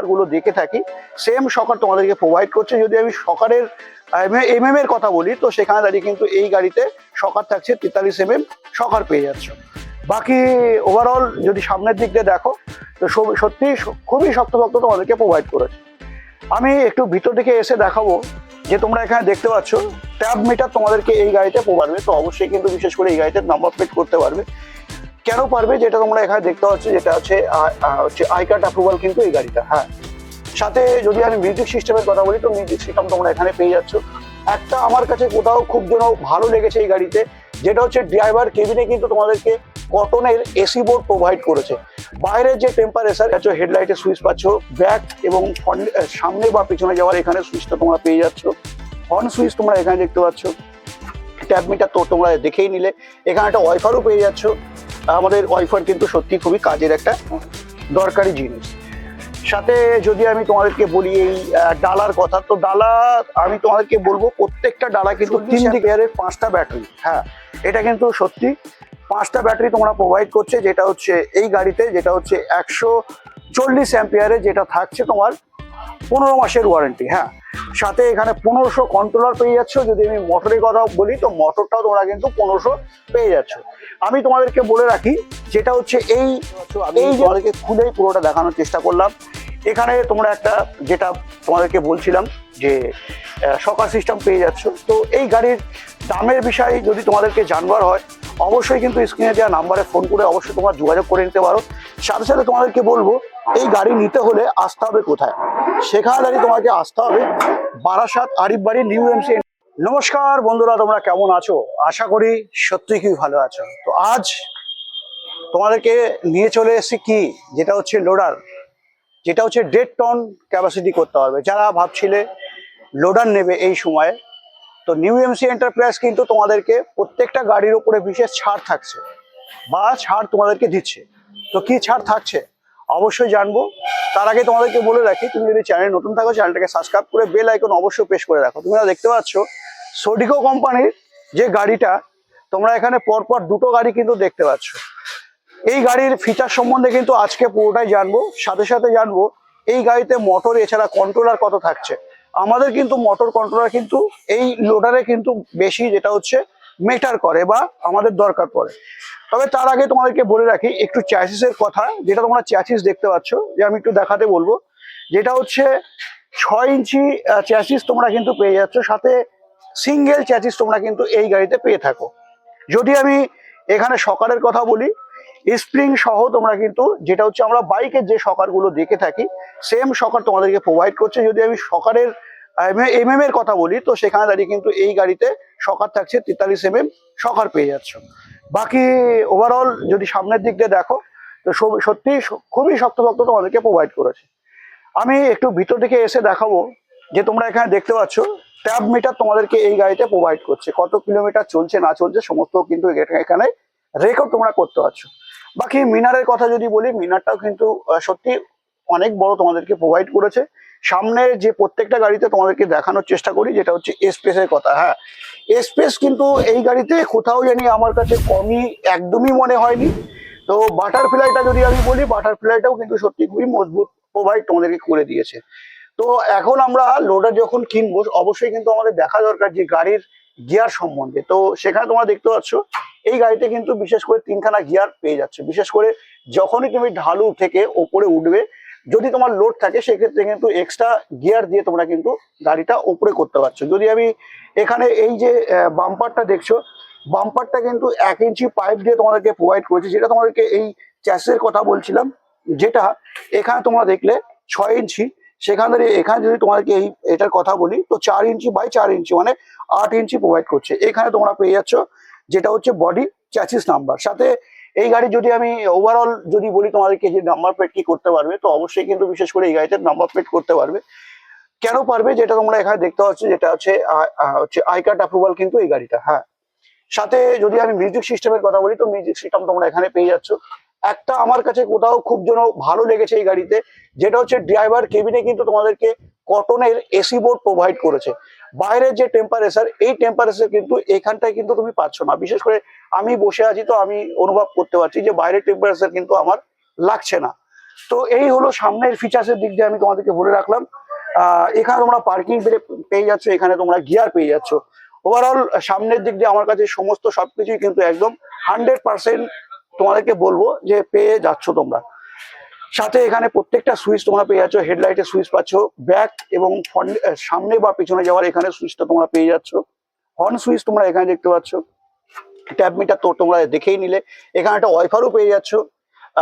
গুলো দেখে থাকি সেম শকার তোমাদেরকে প্রোভাইড করছে। যদি আমি শকারের এর কথা বলি তো সেখানে দাঁড়িয়ে কিন্তু এই গাড়িতে শকার থাকছে 43 শকার পেয়ে যাচ্ছ। বাকি ওভারঅল যদি সামনের দিক দিয়ে দেখো তো সত্যি খুবই শক্তপোক্ত তোমাদেরকে প্রোভাইড করেছে। আমি একটু ভিতর দিকে এসে দেখাবো যে তোমরা এখানে দেখতে পাচ্ছ ট্যাব মিটার তোমাদেরকে এই গাড়িতে পারবে। তো অবশ্যই কিন্তু বিশেষ করে এই গাড়িতে নাম্বার প্লেট করতে পারবে। কেন পারবে যেটা তোমরা এখানে দেখতে পাচ্ছ, যেটা হচ্ছে আই কার্ড অ্যাপ্রুভাল কিন্তু এই গাড়িটা। হ্যাঁ, সাথে যদি আমি মিউজিক সিস্টেমের কথা বলি তো মিউজিক সিস্টেম তোমরা এখানে পেয়ে যাচ্ছ। একটা আমার কাছে কোথাও খুব যেন ভালো লেগেছে এই গাড়িতে, যেটা হচ্ছে ড্রাইভার কেবিনে কিন্তু তোমাদেরকে কটনের এসি বোর্ড প্রোভাইড করেছে। বাইরের যে টেম্পারেচার আছে, হেডলাইটের সুইচ পাচ্ছ, ব্যাক এবং সামনে বা পিছনে যাওয়ার এখানে সুইচটা তোমরা পেয়ে যাচ্ছ। হর্ন সুইচ তোমরা এখানে দেখতে পাচ্ছ। ট্যাব মিটার তো তোমরা দেখেই নিলে। এখানে একটা ওয়াইফারও পেয়ে যাচ্ছ। আমাদের ওয়াইফার কিন্তু সত্যি খুবই কাজের একটা দরকারি জিনিস। সাথে যদি আমি তোমাদেরকে বলি এই ডালার কথা, তো ডালা আমি তোমাদেরকে বলবো প্রত্যেকটা ডালা কিন্তু 3 দিকের 5টা ব্যাটারি। হ্যাঁ, এটা কিন্তু সত্যি 5টা ব্যাটারি তোমরা প্রোভাইড করছে, যেটা হচ্ছে এই গাড়িতে, যেটা হচ্ছে 140 অ্যাম্পিয়ারে, যেটা থাকছে তোমার 15 মাসের ওয়ারেন্টি। হ্যাঁ, সাথে এখানে 1500 কন্ট্রোলার পেয়ে যাচ্ছ। যদি আমি মোটরের কথা বলি তো মোটরটাও তোমরা কিন্তু 1500 পেয়ে যাচ্ছ। আমি তোমাদেরকে বলে রাখি যেটা হচ্ছে এই তোমাদেরকে খুলেই পুরোটা দেখানোর চেষ্টা করলাম। এখানে তোমরা একটা যেটা তোমাদেরকে বলছিলাম যে শকার সিস্টেম পেয়ে যাচ্ছ। তো এই গাড়ির দামের বিষয়ে যদি তোমাদেরকে জানবার হয় অবশ্যই কিন্তু স্ক্রিনে দেওয়া নাম্বারে ফোন করে অবশ্যই তোমরা যোগাযোগ করে নিতে পারো। সাথে সাথে তোমাদেরকে বলবো এই গাড়ি নিতে হলে আসতে হবে কোথায়, সেখানে দাঁড়িয়ে তোমাকে আসতে হবে বারাসাত আরিফ বাড়ি নিউ এমসি। নমস্কার বন্ধুরা, তোমরা কেমন আছো? আশা করি সত্যিই খুবই ভালো আছো। তো আজ তোমাদেরকে নিয়ে চলে এসেছি কি, যেটা হচ্ছে লোডার, যেটা হচ্ছে 1.5 টন ক্যাপাসিটি করতে হবে। যারা ভাবছিলে লোডার নেবে এই সময়ে, তো নিউ এমসি এন্টারপ্রাইজ কিন্তু তোমাদেরকে প্রত্যেকটা গাড়ির উপরে বিশেষ ছাড় থাকছে বা ছাড় তোমাদেরকে দিচ্ছে। তো কি ছাড় থাকছে অবশ্যই জানবো। তার আগে তোমাদেরকে বলে রাখি, তুমি যদি চ্যানেল নতুন থাকো চ্যানেলটাকে সাবস্ক্রাইব করে বেল আইকন অবশ্যই প্রেস করে রাখো। তোমরা দেখতে পাচ্ছ সোডিকো কোম্পানির যে গাড়িটা, তোমরা এখানে পরপর দুটো গাড়ি কিন্তু দেখতে পাচ্ছ। এই গাড়ির ফিচার সম্বন্ধে কিন্তু আজকে পুরোটাই জানবো। সাথে সাথে জানবো এই গাড়িতে মোটর এছাড়া কন্ট্রোলার কত থাকছে। আমাদের কিন্তু মোটর কন্ট্রোলার কিন্তু এই লোডারে কিন্তু বেশি যেটা হচ্ছে মেটার করে বা আমাদের দরকার পড়ে। তবে তার আগে তোমাদেরকে বলে রাখি একটু চ্যাসিসের কথা, যেটা তোমরা চ্যাসিস দেখতে পাচ্ছ, যে আমি একটু দেখাতে বলবো, যেটা হচ্ছে 6 ইঞ্চি চ্যাসিস তোমরা কিন্তু পেয়ে যাচ্ছ। সাথে সিঙ্গেল চ্যাসিস তোমরা কিন্তু এই গাড়িতে পেয়ে থাকো। যদি আমি এখানে শকারের কথা বলি, স্প্রিং সহ তোমরা কিন্তু যেটা হচ্ছে আমরা বাইকের যে শকারগুলো দেখে থাকি সেম শকার তোমাদেরকে প্রোভাইড করছে। যদি আমি শকারের এর কথা বলি তো সেখানে দাঁড়িয়ে কিন্তু এই গাড়িতে শকার থাকছে 43 শকার পেয়ে যাচ্ছ। বাকি ওভারঅল যদি সামনের দিক দিয়ে দেখো তো সত্যি খুবই শক্তপোক্ত তোমাদেরকে প্রোভাইড করেছে। আমি একটু ভিতর দিকে এসে দেখাবো যে তোমরা এখানে দেখতে পাচ্ছ ট্যাব মিটার তোমাদেরকে এই গাড়িতে প্রোভাইড করছে। কত কিলোমিটার চলছে না চলছে সমস্ত কিন্তু এখানে রেকর্ড তোমরা করতে পারছো। বাকি মিনারের কথা যদি বলি, মিনারটাও কিন্তু সত্যি অনেক বড় তোমাদেরকে প্রোভাইড করেছে। সামনে যে প্রত্যেকটা গাড়িতে তোমাদেরকে দেখানোর চেষ্টা করি যেটা হচ্ছে স্পেসের কথা। হ্যাঁ, স্পেস কিন্তু এই গাড়িতে কোথাও জানি আমার কাছে কমই একদমই মনে হয়নি। তো বাটারফ্লাইটা যদি আমি বলি, বাটারফ্লাইটাও কিন্তু সত্যি খুবই মজবুত প্রোভাইড তোমাদেরকে করে দিয়েছে। তো এখন আমরা লোডার যখন কিনবো অবশ্যই কিন্তু আমাদের দেখা দরকার যে গাড়ির গিয়ার সম্বন্ধে। তো সেখানে তোমরা দেখতে পাচ্ছ এই গাড়িতে কিন্তু বিশেষ করে 3খানা গিয়ার পেয়ে যাচ্ছে। বিশেষ করে যখনই তুমি ঢালু থেকে ওপরে উঠবে, যদি তোমার লোড থাকে সেক্ষেত্রে কিন্তু এক্সট্রা গিয়ার দিয়ে তোমরা কিন্তু গাড়িটা ওপরে করতে পারছো। যদি আমি এখানে এই যে বাম্পারটা দেখছো, বাম্পারটা কিন্তু 1 ইঞ্চি পাইপ দিয়ে তোমাদেরকে প্রোভাইড করেছে, যেটা তোমাদেরকে এই চ্যাসের কথা বলছিলাম, যেটা এখানে তোমরা দেখলে 6 ইঞ্চি। সেখান থেকে এখানে যদি তোমাদেরকে এটার কথা বলি তো 4 ইঞ্চি বাই 4 ইঞ্চি মানে 8 ইঞ্চি প্রোভাইড করছে। এখানে তোমরা পেয়ে যাচ্ছ যেটা হচ্ছে বডি চ্যাসিস নাম্বার। সাথে এই গাড়ি যদি আমি ওভারঅল যদি বলি তোমাদেরকে যে নাম্বার প্লেট কি করতে পারবে, তো অবশ্যই কিন্তু বিশেষ করে এই গাড়িতে নাম্বার প্লেট করতে পারবে। কেন পারবে যেটা তোমরা এখানে দেখতে পাচ্ছ, যেটা হচ্ছে আই কার্ড অ্যাপ্রুভাল কিন্তু এই গাড়িটা। হ্যাঁ, সাথে যদি আমি মিউজিক সিস্টেমের কথা বলি তো মিউজিক সিস্টেম তোমরা এখানে পেয়ে যাচ্ছ। একটা আমার কাছে কোথাও খুব যেন ভালো লেগেছে এই গাড়িতে, যেটা হচ্ছে ড্রাইভার কেবিনে কিন্তু তোমাদেরকে কটনের এসি বোর্ড প্রোভাইড করেছে। বাইরের যে টেম্পারেচার, এই টেম্পারেচার কিন্তু এখানটায় কিন্তু তুমি পাচ্ছ না। বিশেষ করে আমি বসে আছি তো আমি অনুভব করতে পারছি যে বাইরের টেম্পারেচার কিন্তু আমার লাগছে না। তো এই হলো সামনের ফিচার্সের দিক দিয়ে আমি তোমাদেরকে বলে রাখলাম। এখানে তোমরা পার্কিং পেয়ে যাচ্ছ, এখানে তোমরা গিয়ার পেয়ে যাচ্ছ। ওভারঅল সামনের দিক দিয়ে আমার কাছে সমস্ত সবকিছুই কিন্তু একদম 100% তোমাদেরকে বলবো যে পেয়ে যাচ্ছ তোমরা। সাথে এখানে প্রত্যেকটা সুইচ তোমরা পেয়ে যাচ্ছ, হেডলাইটের সুইচ পাচ্ছ, ব্যাক এবং সামনে বা পিছনে যাওয়ার এখানে সুইচটা তোমরা পেয়ে যাচ্ছ। হর্ন সুইচ তোমরা এখানে দেখতে পাচ্ছ। ট্যাব মিটার তো তোমরা দেখেই নিলে। এখানে একটা ওয়াইফারও পেয়ে যাচ্ছ।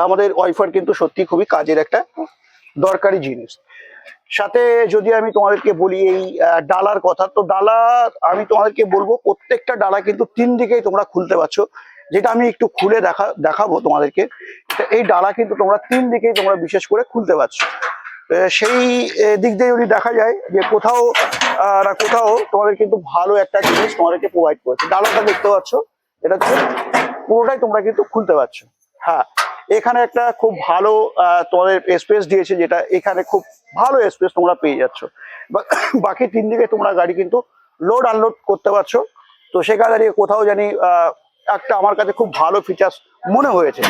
আমাদের ওয়াইফার কিন্তু সত্যি খুবই কাজের একটা দরকারি জিনিস। সাথে যদি আমি তোমাদেরকে বলি এই ডালার কথা, তো ডালা আমি তোমাদেরকে বলবো প্রত্যেকটা ডালা কিন্তু 3 দিকেই তোমরা খুলতে পারছো, যেটা আমি একটু খুলে দেখাবো তোমাদেরকে। এই ডালা কিন্তু তোমরা 3 দিকেই তোমরা বিশেষ করে খুলতে পারছো। সেই দিক দিয়ে যদি দেখা যায় যে কোথাও না কোথাও তোমাদের কিন্তু ভালো একটা জিনিস তোমাদেরকে প্রোভাইড করেছে। ডালাটা দেখতে পাচ্ছ, এটা হচ্ছে পুরোটাই তোমরা কিন্তু খুলতে পারছো। হ্যাঁ, এখানে একটা খুব ভালো তোমাদের স্পেস দিয়েছে, যেটা এখানে খুব ভালো স্পেস তোমরা পেয়ে যাচ্ছ। বাকি 3 দিকে তোমরা গাড়ি কিন্তু লোড আনলোড করতে পারছো। তো সেখানে দাঁড়িয়ে কোথাও জানি একটা আমার কাছে খুব ভালো ফিচার্স মনে হয়েছে।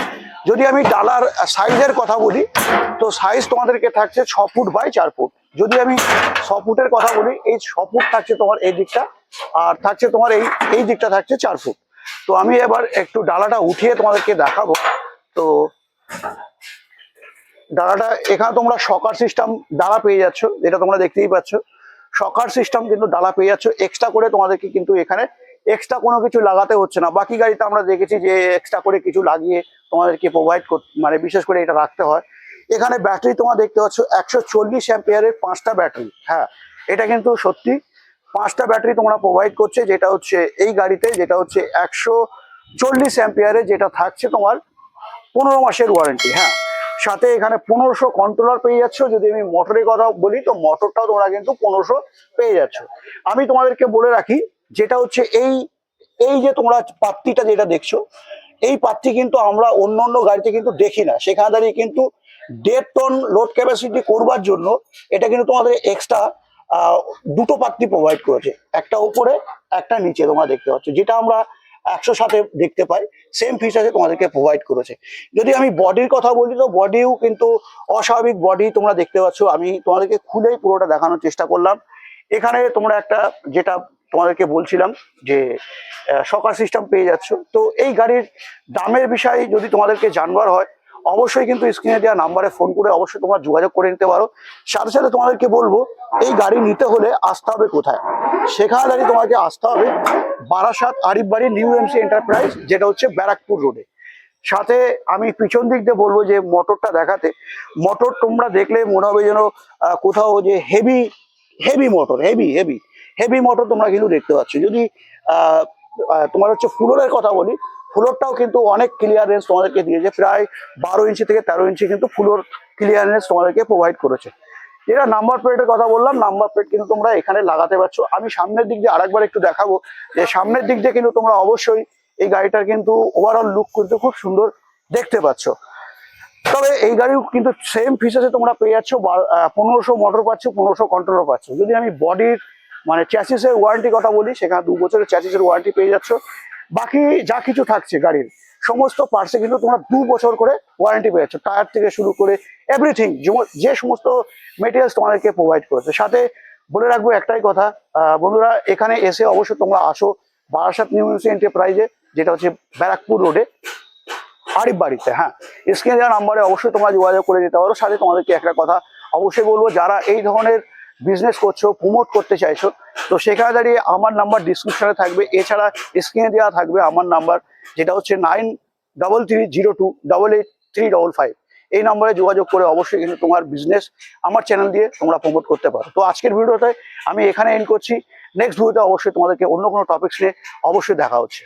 যদি আমি ডালার সাইজের কথা বলি, তো সাইজ তোমাদেরকে থাকছে 6 ফুট বাই 4 ফুট। যদি আমি 6 ফুটের কথা বলি, এই 6 ফুট থাকছে তোমার এই দিকটা, আর থাকছে তোমার এই দিকটা থাকছে 4 ফুট। তো আমি এবার একটু ডালাটা উঠিয়ে তোমাদেরকে দেখাবো। তো ডালাটা এখানে তোমরা শকার সিস্টেম ডালা পেয়ে যাচ্ছ, যেটা তোমরা দেখতেই পাচ্ছ। শকার সিস্টেম কিন্তু ডালা পেয়ে যাচ্ছ। এক্সট্রা করে তোমাদেরকে কিন্তু এখানে এক্সট্রা কোনো কিছু লাগাতে হচ্ছে না। বাকি গাড়িতে আমরা দেখেছি যে এক্সট্রা করে কিছু লাগিয়ে তোমাদেরকে প্রোভাইড মানে বিশেষ করে এটা রাখতে হয়। এখানে ব্যাটারি তোমরা দেখতে পাচ্ছ 140 অ্যাম্পিয়ারের 5টা ব্যাটারি। হ্যাঁ, এটা কিন্তু সত্যি 5টা ব্যাটারি তোমরা প্রোভাইড করছে, যেটা হচ্ছে এই গাড়িতে, যেটা হচ্ছে 140 অ্যাম্পিয়ারের, যেটা থাকছে তোমার 15 মাসের ওয়ারেন্টি। হ্যাঁ, সাথে এখানে 1500 কন্ট্রোলার পেয়ে যাচ্ছ। যদি আমি মোটরের কথা বলি, তো মোটরটাও তোমরা কিন্তু 1500 পেয়ে যাচ্ছ। আমি তোমাদেরকে বলে রাখি, যেটা হচ্ছে এই যে তোমরা পাত্তিটা যেটা দেখছো, এই পাত্তি কিন্তু আমরা অন্য অন্য গাড়িতে কিন্তু দেখি না। সেখানে দাঁড়িয়ে কিন্তু 1.5 টন লোড ক্যাপাসিটি করবার জন্য এটা কিন্তু তোমাদের এক্সট্রা 2টো পাত্তি প্রোভাইড করেছে, একটা উপরে একটা নিচে তোমরা দেখতে পাচ্ছ, যেটা আমরা 107-এ দেখতে পাই। সেম ফিচার্সে তোমাদেরকে প্রোভাইড করেছে। যদি আমি বডির কথা বলি, তো বডিও কিন্তু অস্বাভাবিক বডি তোমরা দেখতে পাচ্ছ। আমি তোমাদেরকে খুলেই পুরোটা দেখানোর চেষ্টা করলাম। এখানে তোমরা একটা, যেটা তোমাদেরকে বলছিলাম যে শকার সিস্টেম পেয়ে যাচ্ছ। তো এই গাড়ির দামের বিষয়ে যদি তোমাদেরকে জানবার হয়, অবশ্যই কিন্তু স্ক্রিনে দেওয়া নাম্বারে ফোন করে অবশ্যই তোমরা যোগাযোগ করে নিতে পারো। সাথে সাথে তোমাদেরকে বলবো, এই গাড়ি নিতে হলে আসতে হবে কোথায়? সেখানে দাঁড়িয়ে তোমাকে আসতে হবে বারাসাত আরিফ বাড়ি নিউ এমসি এন্টারপ্রাইজ, যেটা হচ্ছে ব্যারাকপুর রোডে। সাথে আমি পিছন দিক দিয়ে বলবো যে মোটরটা দেখাতে। মোটর তোমরা দেখলে মনে হবে যেন কোথাও যে হেভি মোটর, হেভি মোটর তোমরা কিন্তু দেখতে পাচ্ছ। যদি তোমার হচ্ছে ফ্লোরের কথা বলি, ফ্লোরটাও কিন্তু অনেক ক্লিয়ারেন্স তোমাদেরকে দিয়েছে। প্রায় 12 ইঞ্চি থেকে 13 ইঞ্চি কিন্তু ফ্লোর ক্লিয়ারেন্স তোমাদেরকে প্রোভাইড করেছে। যেটা নাম্বার প্লেটের কথা বললাম, নাম্বার প্লেট কিন্তু তোমরা এখানে লাগাতে পারছো। আমি সামনের দিক দিয়ে আরেকবার একটু দেখাবো, যে সামনের দিক দিয়ে কিন্তু তোমরা অবশ্যই এই গাড়িটার কিন্তু ওভারঅল লুক কিন্তু খুব সুন্দর দেখতে পাচ্ছ। তবে এই গাড়িও কিন্তু সেম ফিচার্সে তোমরা পেয়ে যাচ্ছ। 1500 মোটর পাচ্ছ, 1500 কন্ট্রোলার পাচ্ছ। যদি আমি বডির মানে চ্যাসিসের ওয়ারেন্টি কথা বলি, সেখানে 2 বছরের চ্যাসিসের ওয়ারেন্টি পেয়ে যাচ্ছ। বাকি যা কিছু থাকছে গাড়ির সমস্ত পার্টসে কিন্তু তোমরা 2 বছর করে ওয়ারেন্টি পেয়ে যাচ্ছ। টায়ার থেকে শুরু করে এভরিথিং, যে সমস্ত মেটেরিয়ালস তোমাদেরকে প্রোভাইড করেছে। সাথে বলে রাখবো একটাই কথা, বন্ধুরা, এখানে এসে অবশ্যই তোমরা আসো বারাসাত নিউ এমসি এন্টারপ্রাইজে, যেটা হচ্ছে ব্যারাকপুর রোডে আরিফ বাড়িতে। হ্যাঁ, স্ক্রিনে দেওয়া নাম্বারে অবশ্যই তোমরা যোগাযোগ করে দিতে পারো। সাথে তোমাদেরকে একটা কথা অবশ্যই বলবো, যারা এই ধরনের বিজনেস করছো, প্রমোট করতে চাইছো, তো সেখানে দাঁড়িয়ে আমার নাম্বার ডিসক্রিপশনে থাকবে। এছাড়া স্ক্রিনে দেওয়া থাকবে আমার নাম্বার, যেটা হচ্ছে 9330288355। এই নাম্বারে যোগাযোগ করে অবশ্যই কিন্তু তোমার বিজনেস আমার চ্যানেল দিয়ে তোমরা প্রমোট করতে পারো। তো আজকের ভিডিওতে আমি এখানে এন্ড করছি। নেক্সট ভিডিওতে অবশ্যই তোমাদেরকে অন্য কোনো টপিকস নিয়ে অবশ্যই দেখা হচ্ছে।